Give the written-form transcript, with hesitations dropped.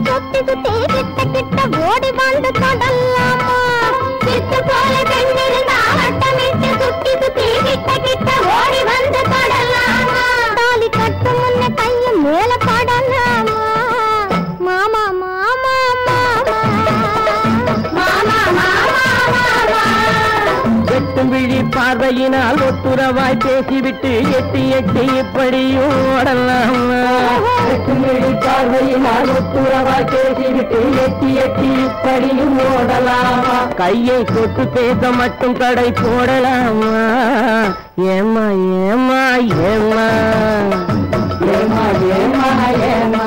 சுத்தி சுத்தி கிட்ட கிட்ட ஓடி வந்து தொடலாமா சித்து போல பெண்ணிருந்தா வட்டமிட்டு சுத்தி சுத்தி கிட்ட கிட்ட ஓடி வந்து தொடலாமா தாலி கட்டு முன்ன கையை மேல படலாமா மாமா மாமா மாமா மாமா எட்டும் விழி பார்வையினால் ஒத்துறவாய் பேசிவிட்டு எட்டி எட்டி இப்படியும் ஓடலாமா எட்டும் விழி பார்வையினால் ஒத்துறவாய் பேசிவிட்டு எட்டி எட்டி இப்படியும் ஓடலாமா கையை தொட்டு பேச மட்டும் கடை போடலாமா ஏமா ஏமா ஏமா ஏமா ஏமா ஏமா